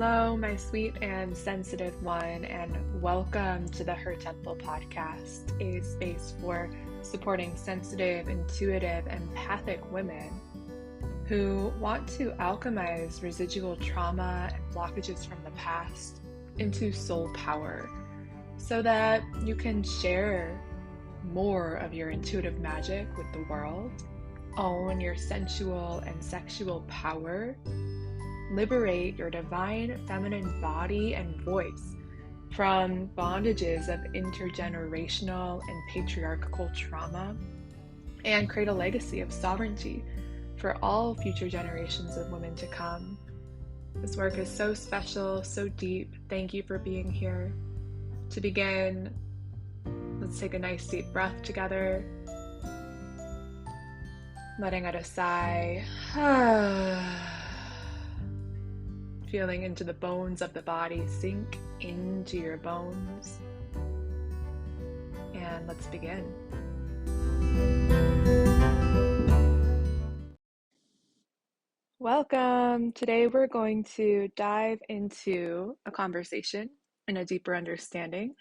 Hello, my sweet and sensitive one, and welcome to the Her Temple podcast, a space for supporting sensitive, intuitive, empathic women who want to alchemize residual trauma and blockages from the past into soul power so that you can share more of your intuitive magic with the world, own your sensual and sexual power, liberate your divine feminine body and voice from bondages of intergenerational and patriarchal trauma, and create a legacy of sovereignty for all future generations of women to come. This work is so special, so deep. Thank you for being here. To begin, let's take a nice deep breath together, letting out a sigh. Feeling into the bones of the body, sink into your bones. And let's begin. Welcome. Today we're going to dive into a conversation and a deeper understanding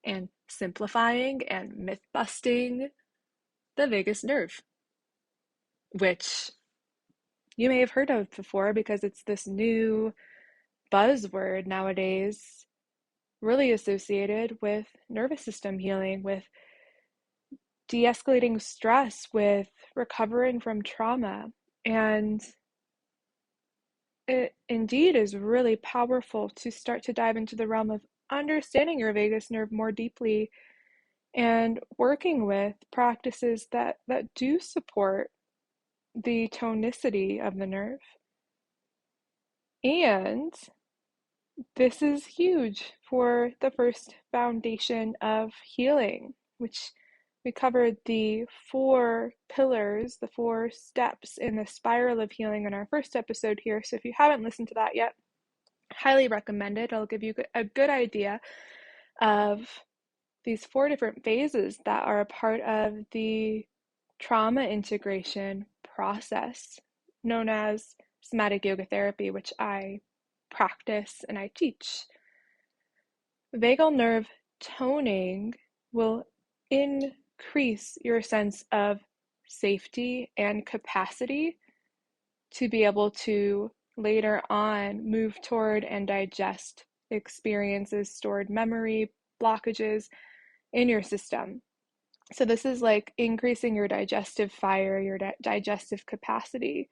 and simplifying and myth busting the vagus nerve, which you may have heard of before because it's this new buzzword nowadays, really associated with nervous system healing, with de-escalating stress, with recovering from trauma. And it indeed is really powerful to start to dive into the realm of understanding your vagus nerve more deeply and working with practices that do support the tonicity of the nerve. And this is huge for the first foundation of healing, which we covered the 4 pillars, the 4 steps in the spiral of healing in our first episode here. So if you haven't listened to that yet, highly recommend it. I'll give you a good idea of these 4 different phases that are a part of the trauma integration process known as somatic yoga therapy, which I practice and I teach. Vagal nerve toning will increase your sense of safety and capacity to be able to later on move toward and digest experiences, stored memory, blockages in your system. So this is like increasing your digestive fire, your digestive capacity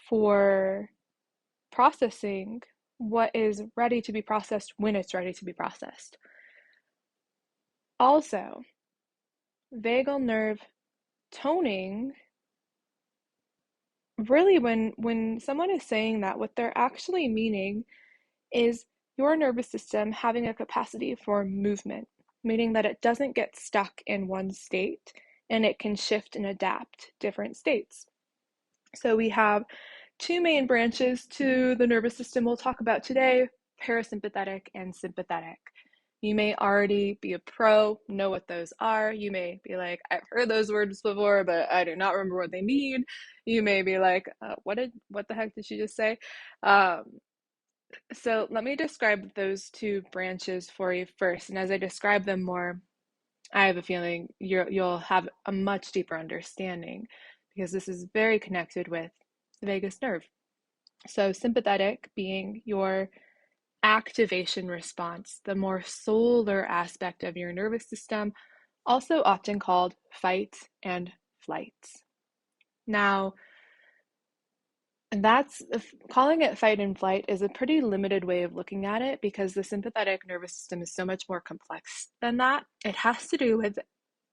for processing what is ready to be processed when it's ready to be processed. Also, vagal nerve toning, really when someone is saying that, what they're actually meaning is your nervous system having a capacity for movement, meaning that it doesn't get stuck in one state and it can shift and adapt different states. So we have 2 main branches to the nervous system we'll talk about today: parasympathetic and sympathetic. You may already be a pro, know what those are. You may be like, I've heard those words before, but I do not remember what they mean. You may be like, what the heck did she just say? So let me describe those 2 branches for you first. And as I describe them more, I have a feeling you'll have a much deeper understanding, because this is very connected with the vagus nerve. So sympathetic being your activation response, the more solar aspect of your nervous system, also often called fight and flight. Now, that's calling it fight and flight is a pretty limited way of looking at it, because the sympathetic nervous system is so much more complex than that. It has to do with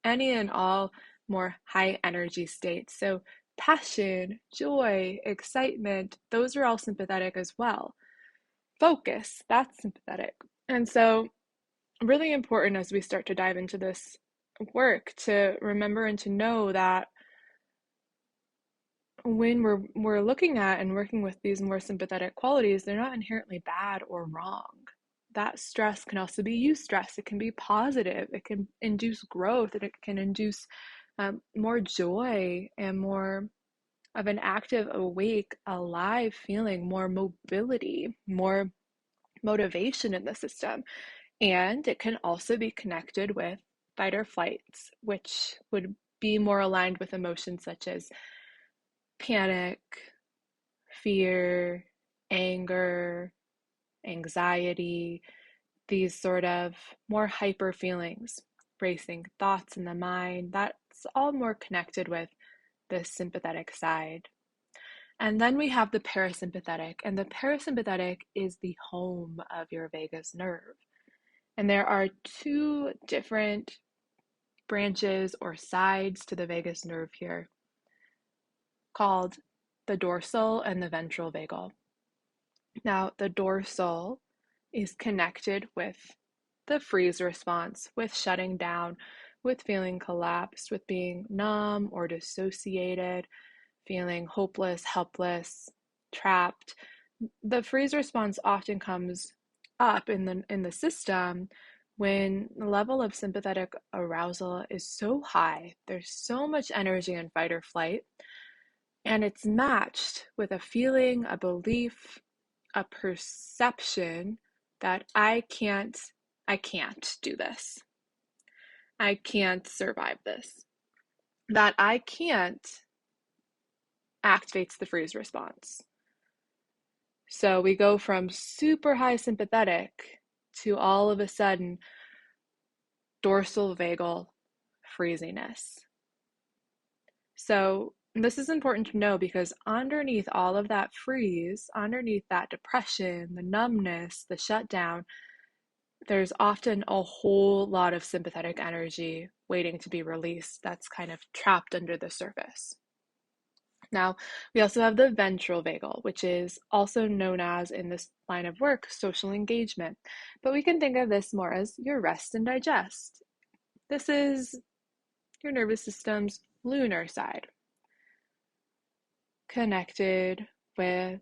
any and all more high energy states. So passion, joy, excitement, those are all sympathetic as well. Focus, that's sympathetic. And so really important as we start to dive into this work to remember and to know that when we're looking at and working with these more sympathetic qualities, they're not inherently bad or wrong. That stress can also be eustress. It can be positive. It can induce growth, and it can induce more joy and more of an active, awake, alive feeling, more mobility, more motivation in the system. And it can also be connected with fight or flights, which would be more aligned with emotions such as panic, fear, anger, anxiety, these sort of more hyper feelings, racing thoughts in the mind. That's all more connected with the sympathetic side. And then we have the parasympathetic, and the parasympathetic is the home of your vagus nerve. And there are two different branches or sides to the vagus nerve here called the dorsal and the ventral vagal. Now, the dorsal is connected with the freeze response, with shutting down, with feeling collapsed, with being numb or dissociated, feeling hopeless, helpless, trapped. The freeze response often comes up in the system when the level of sympathetic arousal is so high. There's so much energy in fight or flight, and it's matched with a feeling, a belief, a perception that I can't do this. I can't survive this. That I can't activates the freeze response. So we go from super high sympathetic to all of a sudden dorsal vagal freeziness. So this is important to know because underneath all of that freeze, underneath that depression, the numbness, the shutdown, there's often a whole lot of sympathetic energy waiting to be released that's kind of trapped under the surface. Now, we also have the ventral vagal, which is also known as, in this line of work, social engagement. But we can think of this more as your rest and digest. This is your nervous system's lunar side, connected with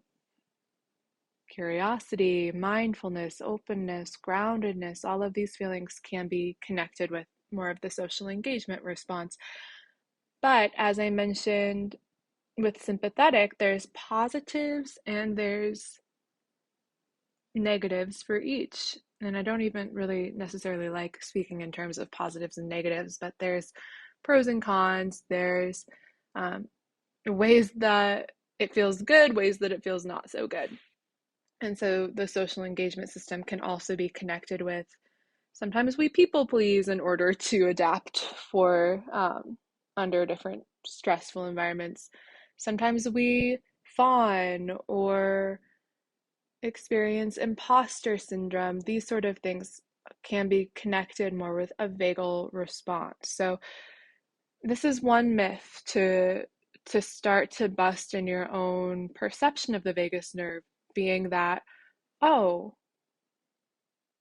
curiosity, mindfulness, openness, groundedness. All of these feelings can be connected with more of the social engagement response. But as I mentioned, with sympathetic, there's positives and there's negatives for each. And I don't even really necessarily like speaking in terms of positives and negatives, but there's pros and cons. There's ways that it feels good, ways that it feels not so good. And so the social engagement system can also be connected with, sometimes we people please in order to adapt for under different stressful environments. Sometimes we fawn or experience imposter syndrome. These sort of things can be connected more with a vagal response. So this is one myth to start to bust in your own perception of the vagus nerve, being that, oh,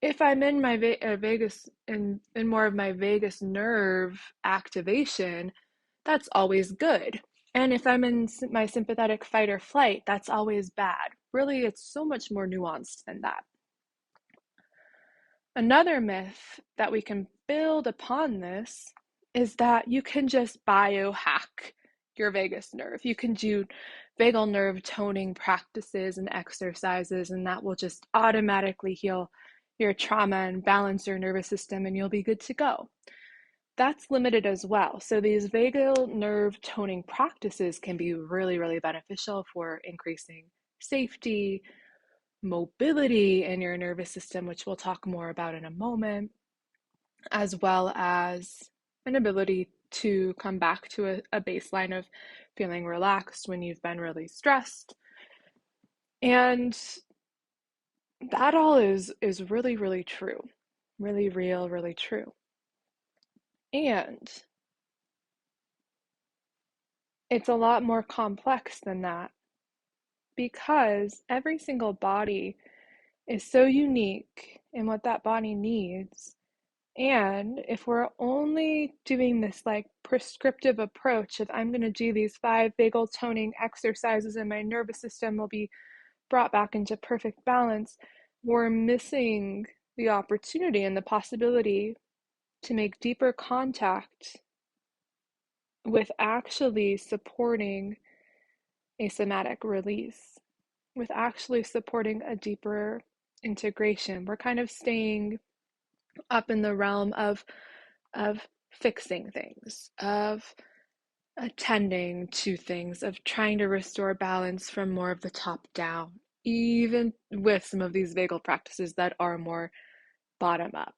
if I'm in my vagus in more of my vagus nerve activation, that's always good. And if I'm in my sympathetic fight or flight, that's always bad. Really, it's so much more nuanced than that. Another myth that we can build upon this is that you can just biohack your vagus nerve. You can do vagal nerve toning practices and exercises, and that will just automatically heal your trauma and balance your nervous system, and you'll be good to go. That's limited as well. So these vagal nerve toning practices can be really, really beneficial for increasing safety, mobility in your nervous system, which we'll talk more about in a moment, as well as an ability to come back to a baseline of feeling relaxed when you've been really stressed. And that all is really, really true, really real, really true. And it's a lot more complex than that because every single body is so unique in what that body needs. And if we're only doing this like prescriptive approach of I'm going to do these 5 vagal toning exercises and my nervous system will be brought back into perfect balance, we're missing the opportunity and the possibility to make deeper contact with actually supporting a somatic release, with actually supporting a deeper integration. We're kind of staying up in the realm of fixing things, of attending to things, of trying to restore balance from more of the top down, even with some of these vagal practices that are more bottom up.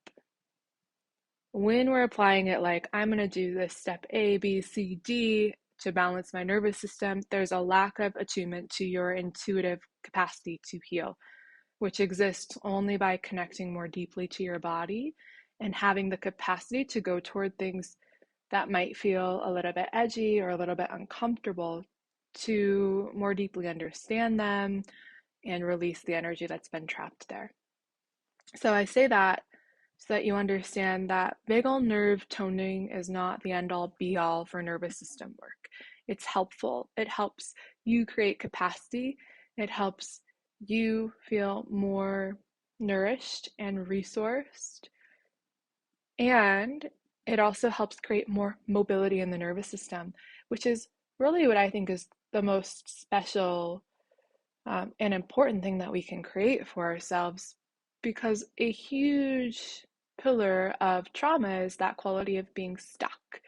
When we're applying it like, I'm going to do this step A, B, C, D to balance my nervous system, there's a lack of attunement to your intuitive capacity to heal, which exists only by connecting more deeply to your body and having the capacity to go toward things that might feel a little bit edgy or a little bit uncomfortable, to more deeply understand them and release the energy that's been trapped there. So I say that so that you understand that vagal nerve toning is not the end all be all for nervous system work. It's helpful. It helps you create capacity. It helps you feel more nourished and resourced. And it also helps create more mobility in the nervous system, which is really what I think is the most special and important thing that we can create for ourselves, because a huge pillar of trauma is that quality of being stuck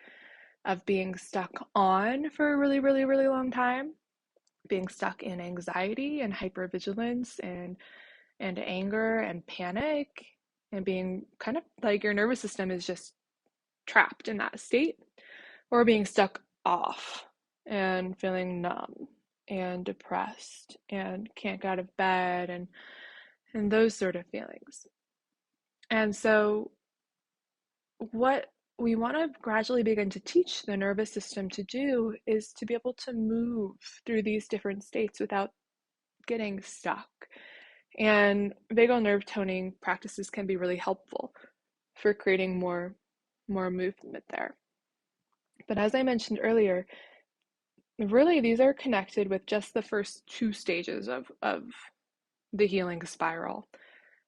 on for a really, really, really long time, being stuck in anxiety and hypervigilance and anger and panic, and being kind of like your nervous system is just trapped in that state, or being stuck off and feeling numb and depressed and can't get out of bed and those sort of feelings. And so what we want to gradually begin to teach the nervous system to do is to be able to move through these different states without getting stuck. And vagal nerve toning practices can be really helpful for creating more movement there. But as I mentioned earlier, really these are connected with just the first two stages of the healing spiral,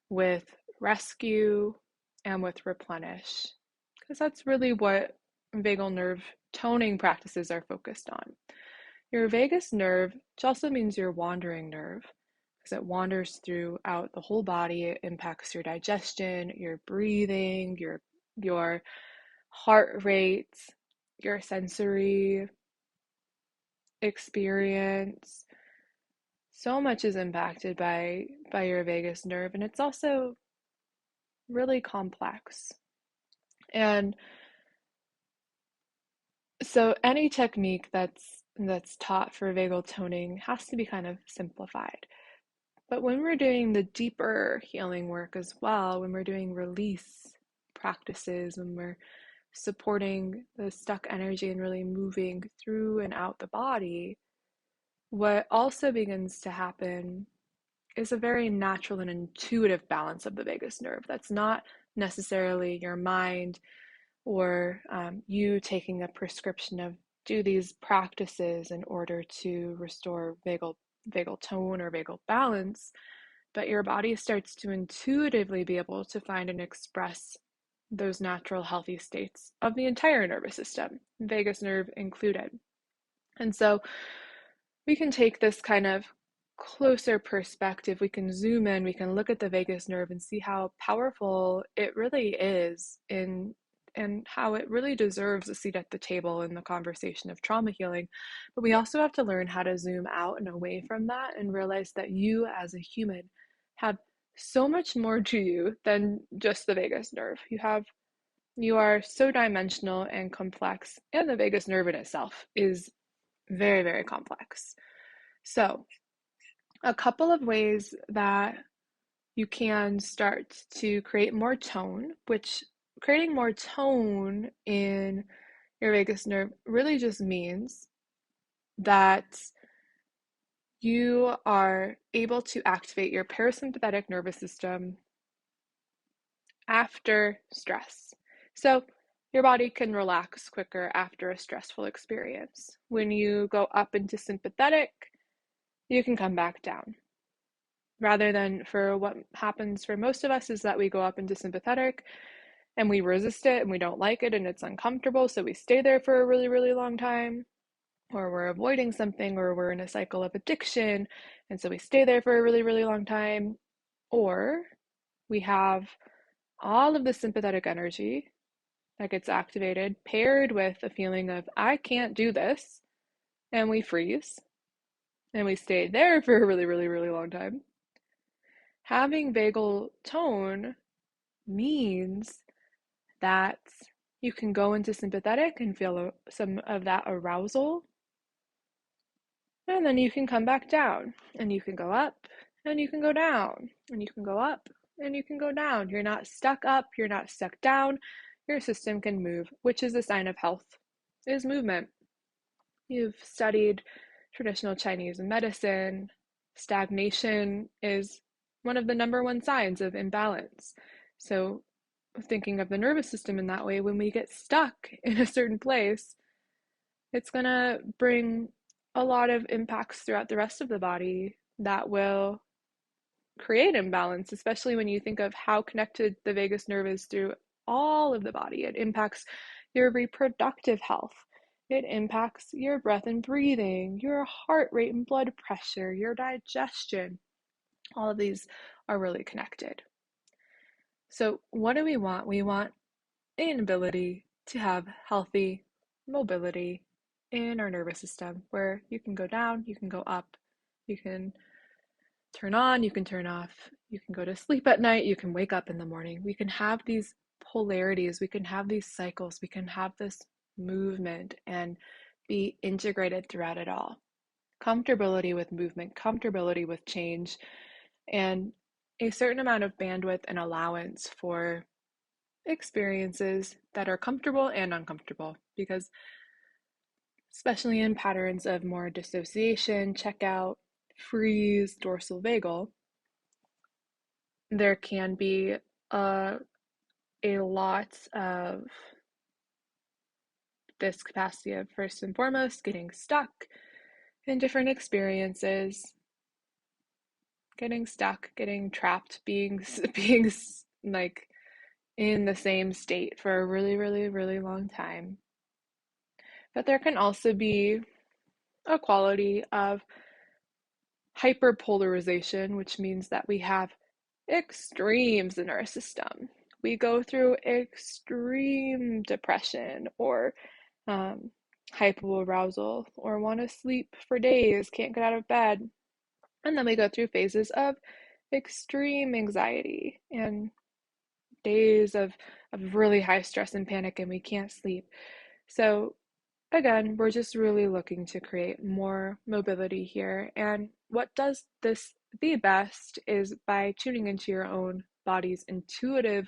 with rescue and with replenish, because that's really what vagal nerve toning practices are focused on. Your vagus nerve, which also means your wandering nerve, because it wanders throughout the whole body. It impacts your digestion, your breathing, your heart rate, your sensory experience. So much is impacted by your vagus nerve, and it's also really complex. And so any technique that's taught for vagal toning has to be kind of simplified. But when we're doing the deeper healing work as well, when we're doing release practices, when we're supporting the stuck energy and really moving through and out the body, what also begins to happen is a very natural and intuitive balance of the vagus nerve. That's not necessarily your mind or you taking a prescription of do these practices in order to restore vagal tone or vagal balance, but your body starts to intuitively be able to find and express those natural healthy states of the entire nervous system, vagus nerve included. And so we can take this kind of closer perspective. We can zoom in, we can look at the vagus nerve and see how powerful it really is and how it really deserves a seat at the table in the conversation of trauma healing. But we also have to learn how to zoom out and away from that and realize that you as a human have so much more to you than just the vagus nerve. You are so dimensional and complex, and the vagus nerve in itself is very, very complex. So, a couple of ways that you can start to create more tone, which creating more tone in your vagus nerve really just means that you are able to activate your parasympathetic nervous system after stress. So your body can relax quicker after a stressful experience. When you go up into sympathetic, you can come back down. Rather than for what happens for most of us is that we go up into sympathetic and we resist it and we don't like it and it's uncomfortable, so we stay there for a really, really long time, or we're avoiding something, or we're in a cycle of addiction and so we stay there for a really, really long time. Or we have all of the sympathetic energy that gets activated, paired with a feeling of, I can't do this, and we freeze, and we stay there for a really, really, really long time. Having vagal tone means that you can go into sympathetic and feel some of that arousal, and then you can come back down, and you can go up, and you can go down, and you can go up, and you can go down. You're not stuck up, you're not stuck down. Your system can move, which is a sign of health, is movement. You've studied traditional Chinese medicine. Stagnation is one of the number one signs of imbalance. So, thinking of the nervous system in that way, when we get stuck in a certain place, it's going to bring a lot of impacts throughout the rest of the body that will create imbalance, especially when you think of how connected the vagus nerve is through all of the body. It impacts your reproductive health. It impacts your breath and breathing, your heart rate and blood pressure, your digestion. All of these are really connected. So, what do we want? We want an ability to have healthy mobility in our nervous system where you can go down, you can go up, you can turn on, you can turn off, you can go to sleep at night, you can wake up in the morning. We can have these polarities, we can have these cycles, we can have this movement and be integrated throughout it all. Comfortability with movement, comfortability with change, and a certain amount of bandwidth and allowance for experiences that are comfortable and uncomfortable, because especially in patterns of more dissociation, checkout, freeze, dorsal vagal, there can be a lot of this capacity of, first and foremost, getting stuck in different experiences, getting stuck, getting trapped, being like in the same state for a really, really, really long time. But there can also be a quality of hyperpolarization, which means that we have extremes in our system. We go through extreme depression or hypoarousal or want to sleep for days, can't get out of bed. And then we go through phases of extreme anxiety and days of really high stress and panic, and we can't sleep. So again, we're just really looking to create more mobility here. And what does this the best is by tuning into your own body's intuitive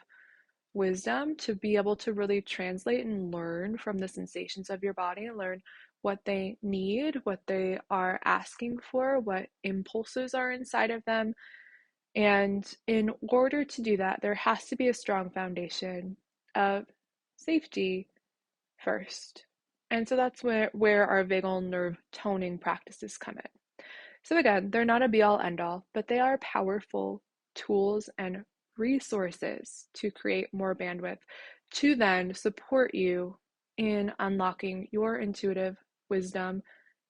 wisdom to be able to really translate and learn from the sensations of your body and learn what they need, what they are asking for, what impulses are inside of them. And in order to do that, there has to be a strong foundation of safety first. And so that's where our vagal nerve toning practices come in. So again, they're not a be all end all, but they are powerful tools and resources to create more bandwidth to then support you in unlocking your intuitive wisdom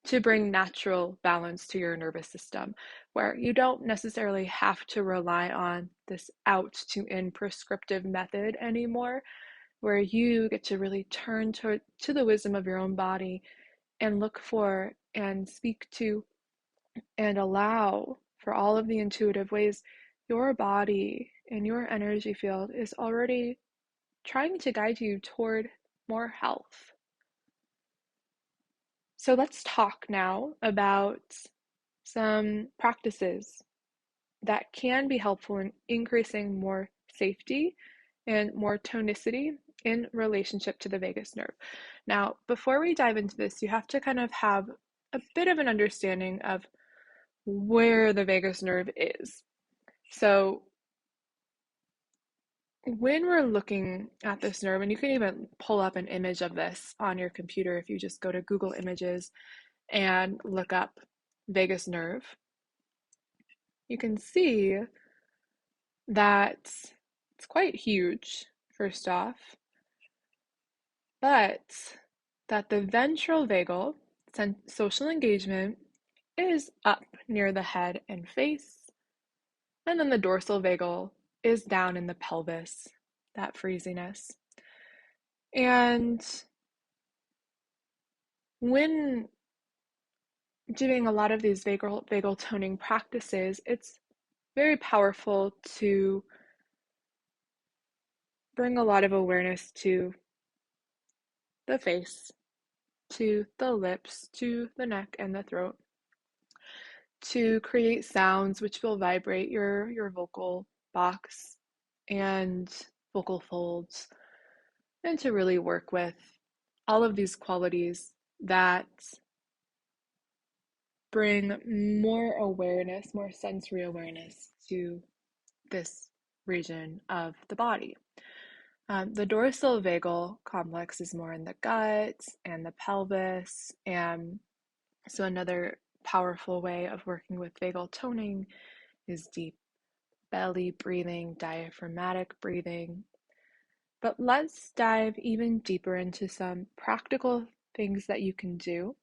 to bring natural balance to your nervous system, where you don't necessarily have to rely on this out to in prescriptive method anymore, where you get to really turn to the wisdom of your own body and look for and speak to and allow for all of the intuitive ways your body and your energy field is already trying to guide you toward more health. So let's talk now about some practices that can be helpful in increasing more safety and more tonicity in relationship to the vagus nerve. Now, before we dive into this, you have to kind of have a bit of an understanding of where the vagus nerve is. So when we're looking at this nerve, and you can even pull up an image of this on your computer if you just go to Google Images and look up vagus nerve, you can see that it's quite huge, first off, but that the ventral vagal social engagement is up near the head and face, And then the dorsal vagal is down in the pelvis, that freeziness. And when doing a lot of these vagal toning practices, it's very powerful to bring a lot of awareness to the face, to the lips, to the neck and the throat, to create sounds which will vibrate your vocal box and vocal folds, and to really work with all of these qualities that bring more awareness, more sensory awareness to this region of the body. The dorsal vagal complex is more in the gut and the pelvis, and so another powerful way of working with vagal toning is deep belly breathing, diaphragmatic breathing. But let's dive even deeper into some practical things that you can do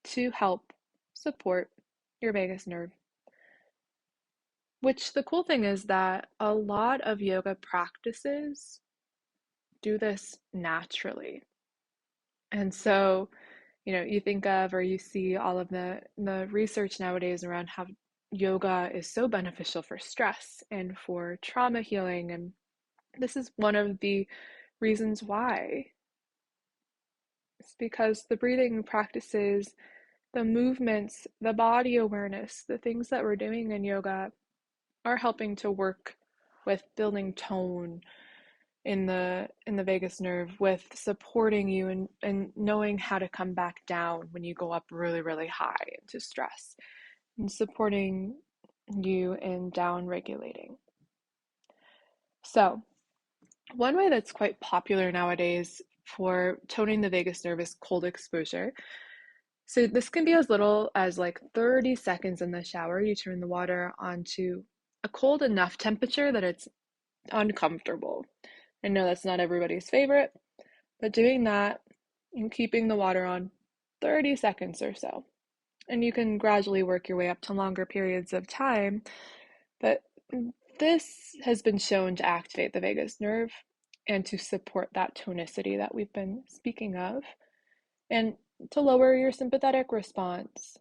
to help support your vagus nerve. Which the cool thing is that a lot of yoga practices do this naturally. And so, you think of or you see all of the research nowadays around how yoga is so beneficial for stress and for trauma healing. And this is one of the reasons why. It's because the breathing practices, the movements, the body awareness, the things that we're doing in yoga are helping to work with building tone in the vagus nerve, with supporting you and knowing how to come back down when you go up really, really high into stress, and supporting you in down regulating. So, one way that's quite popular nowadays for toning the vagus nerve is cold exposure. So this can be as little as like 30 seconds in the shower. You turn the water onto a cold enough temperature that it's uncomfortable. I know that's not everybody's favorite, but doing that and keeping the water on 30 seconds or so. And you can gradually work your way up to longer periods of time, but this has been shown to activate the vagus nerve and to support that tonicity that we've been speaking of, and to lower your sympathetic response.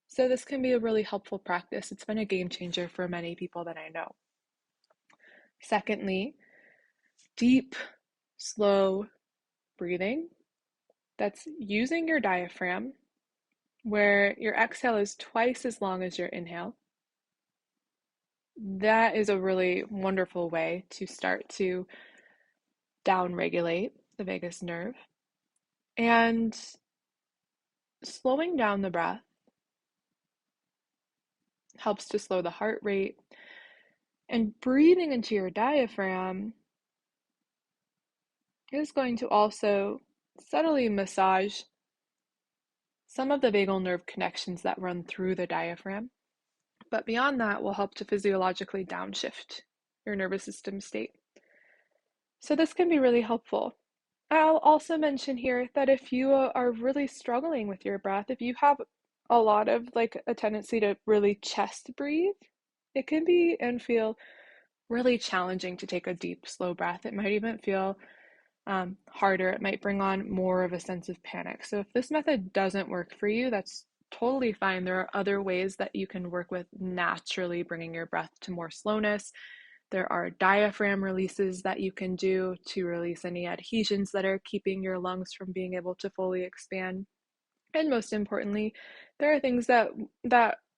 So this can be a really helpful practice. It's been a game changer for many people that I know. Secondly, deep, slow breathing that's using your diaphragm, where your exhale is twice as long as your inhale. That is a really wonderful way to start to down-regulate the vagus nerve. And slowing down the breath helps to slow the heart rate. And breathing into your diaphragm is going to also subtly massage some of the vagal nerve connections that run through the diaphragm. But beyond that, will help to physiologically downshift your nervous system state. So this can be really helpful. I'll also mention here that if you are really struggling with your breath, if you have a lot of like a tendency to really chest breathe, it can be and feel really challenging to take a deep, slow breath. It might even feel harder. It might bring on more of a sense of panic. So if this method doesn't work for you, that's totally fine. There are other ways that you can work with naturally bringing your breath to more slowness. There are diaphragm releases that you can do to release any adhesions that are keeping your lungs from being able to fully expand. And most importantly, there are things that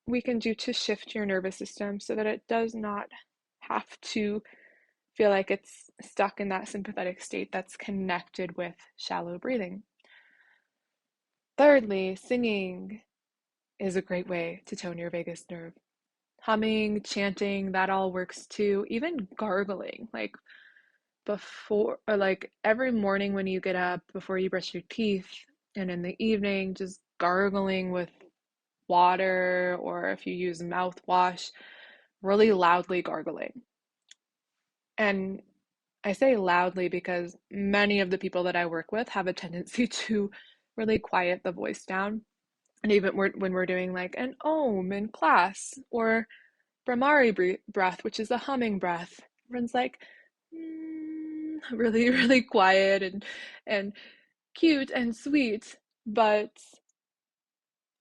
we can do to shift your nervous system so that it does not have to feel like it's stuck in that sympathetic state that's connected with shallow breathing. Thirdly, singing is a great way to tone your vagus nerve. Humming, chanting, that all works too. Even gargling, like before, or like every morning when you get up, before you brush your teeth, and in the evening, just gargling with water, or if you use mouthwash, really loudly gargling. And I say loudly because many of the people that I work with have a tendency to really quiet the voice down. And even when we're doing like an om in class, or Brahmari breath, which is a humming breath. Everyone's like, really, really quiet and cute and sweet. But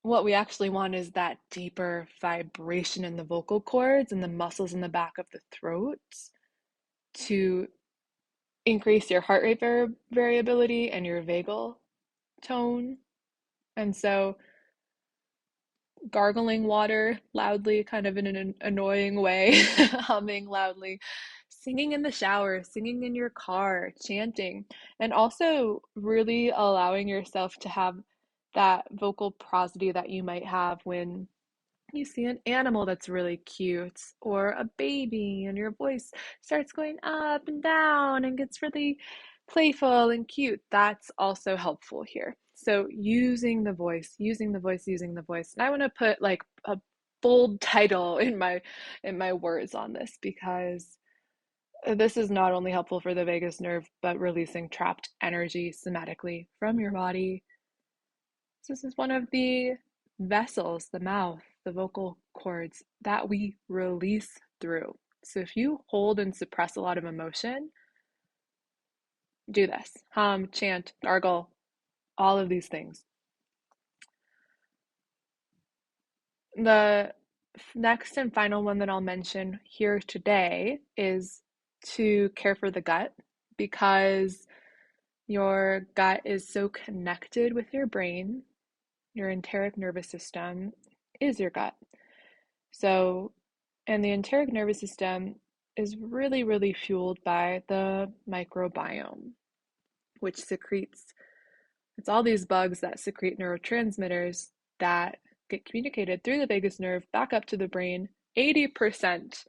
what we actually want is that deeper vibration in the vocal cords and the muscles in the back of the throat to increase your heart rate variability and your vagal tone. And so gargling water loudly, kind of in an annoying way, humming loudly, singing in the shower, singing in your car, chanting, and also really allowing yourself to have that vocal prosody that you might have when you see an animal that's really cute or a baby and your voice starts going up and down and gets really playful and cute. That's also helpful here. So using the voice, using the voice, using the voice. And I want to put like a bold title in my words on this because this is not only helpful for the vagus nerve, but releasing trapped energy somatically from your body. This is one of the vessels, the mouth, the vocal cords that we release through. So if you hold and suppress a lot of emotion, do this. Hum, chant, gargle, all of these things. The next and final one that I'll mention here today is to care for the gut because your gut is so connected with your brain. Your enteric nervous system is your gut. So, and the enteric nervous system is really, really fueled by the microbiome, which secretes, it's all these bugs that secrete neurotransmitters that get communicated through the vagus nerve back up to the brain. 80%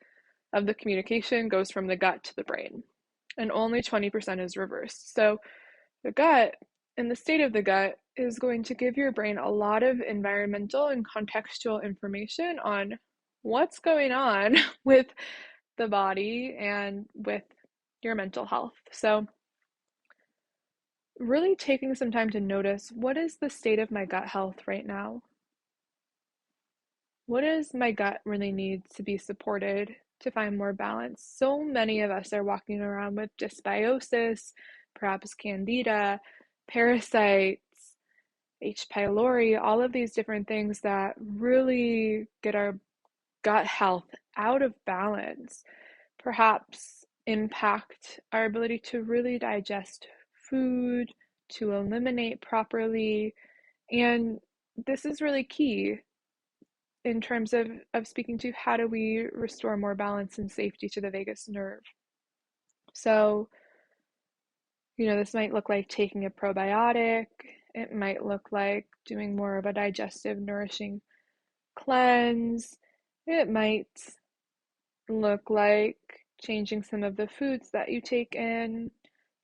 of the communication goes from the gut to the brain, and only 20% is reversed. So, the gut and the state of the gut is going to give your brain a lot of environmental and contextual information on what's going on with the body and with your mental health. So, really taking some time to notice what is the state of my gut health right now? What does my gut really need to be supported to find more balance? So many of us are walking around with dysbiosis, perhaps candida, parasites, H. pylori, all of these different things that really get our gut health out of balance, perhaps impact our ability to really digest food, to eliminate properly. And this is really key in terms of speaking to how do we restore more balance and safety to the vagus nerve. So, this might look like taking a probiotic. It might look like doing more of a digestive, nourishing cleanse. It might look like changing some of the foods that you take in,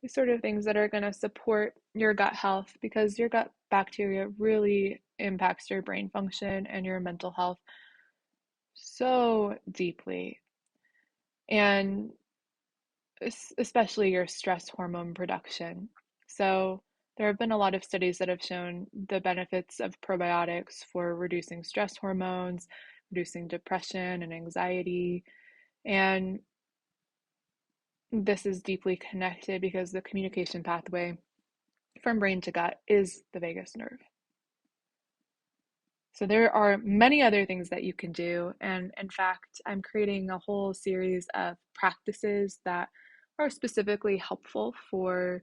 these sort of things that are going to support your gut health because your gut bacteria really impacts your brain function and your mental health so deeply. And especially your stress hormone production. So, there have been a lot of studies that have shown the benefits of probiotics for reducing stress hormones, reducing depression and anxiety. And this is deeply connected because the communication pathway from brain to gut is the vagus nerve. So there are many other things that you can do. And in fact, I'm creating a whole series of practices that are specifically helpful for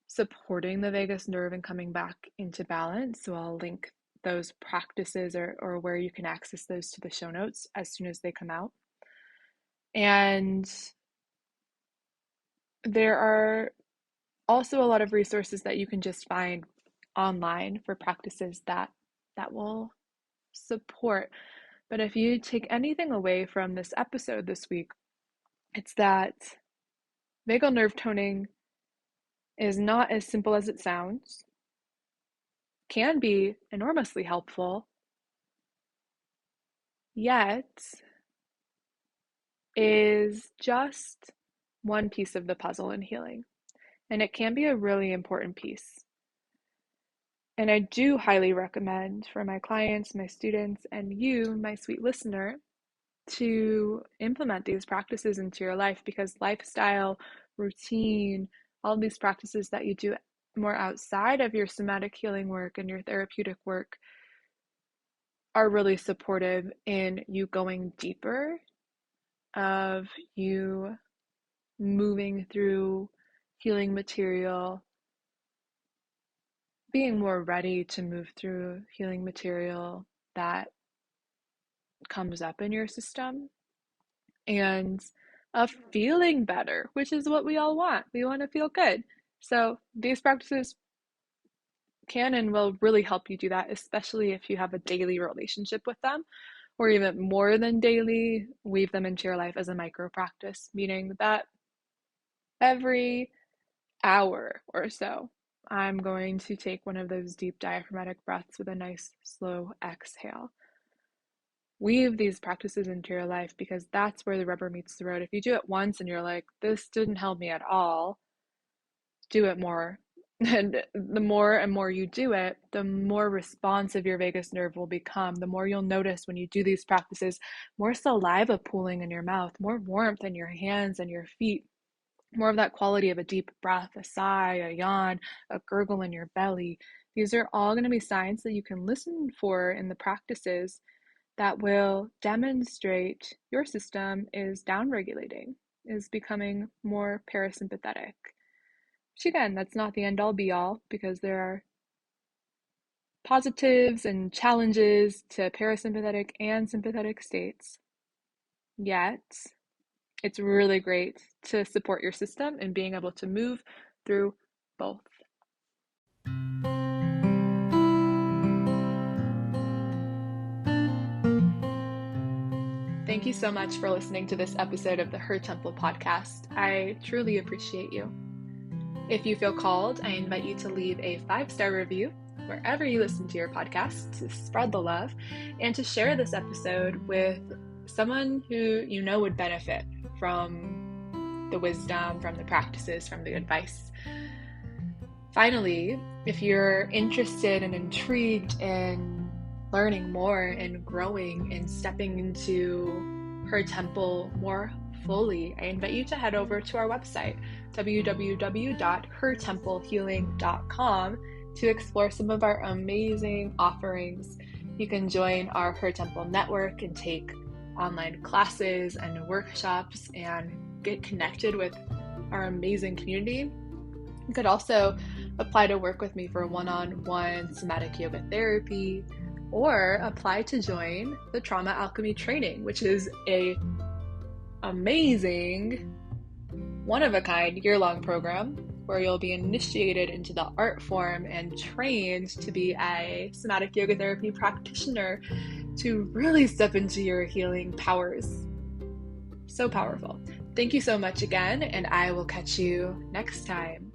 supporting the vagus nerve and coming back into balance. So I'll link those practices or where you can access those to the show notes as soon as they come out. And there are also a lot of resources that you can just find online for practices that will support. But if you take anything away from this episode this week, it's that vagal nerve toning is not as simple as it sounds, can be enormously helpful, yet is just one piece of the puzzle in healing. And it can be a really important piece. And I do highly recommend for my clients, my students, and you, my sweet listener, to implement these practices into your life, because lifestyle, routine, all of these practices that you do more outside of your somatic healing work and your therapeutic work are really supportive in you going deeper, of you moving through healing material, being more ready to move through healing material that comes up in your system, and of feeling better, which is what we all want. We want to feel good. So these practices can and will really help you do that, especially if you have a daily relationship with them, or even more than daily. Weave them into your life as a micro practice, meaning that every hour or so, I'm going to take one of those deep diaphragmatic breaths with a nice slow exhale. Weave these practices into your life, because that's where the rubber meets the road. If you do it once and you're like, this didn't help me at all, do it more. And the more and more you do it, the more responsive your vagus nerve will become. The more you'll notice when you do these practices, more saliva pooling in your mouth, more warmth in your hands and your feet, more of that quality of a deep breath, a sigh, a yawn, a gurgle in your belly. These are all going to be signs that you can listen for in the practices that will demonstrate your system is downregulating, is becoming more parasympathetic. Which again, that's not the end all be all, because there are positives and challenges to parasympathetic and sympathetic states. Yet, it's really great to support your system in being able to move through both. Thank you so much for listening to this episode of the Her Temple podcast. I truly appreciate you. If you feel called, I invite you to leave a 5-star review wherever you listen to your podcast, to spread the love, and to share this episode with someone who you know would benefit from the wisdom, from the practices, from the advice. Finally, if you're interested and intrigued in learning more and growing and stepping into Her Temple more fully, I invite you to head over to our website, www.hertemplehealing.com, to explore some of our amazing offerings. You can join our Her Temple network and take online classes and workshops and get connected with our amazing community. You could also apply to work with me for one-on-one somatic yoga therapy, or apply to join the Trauma Alchemy training, which is a amazing, one-of-a-kind year-long program where you'll be initiated into the art form and trained to be a somatic yoga therapy practitioner to really step into your healing powers. So powerful. Thank you so much again, and I will catch you next time.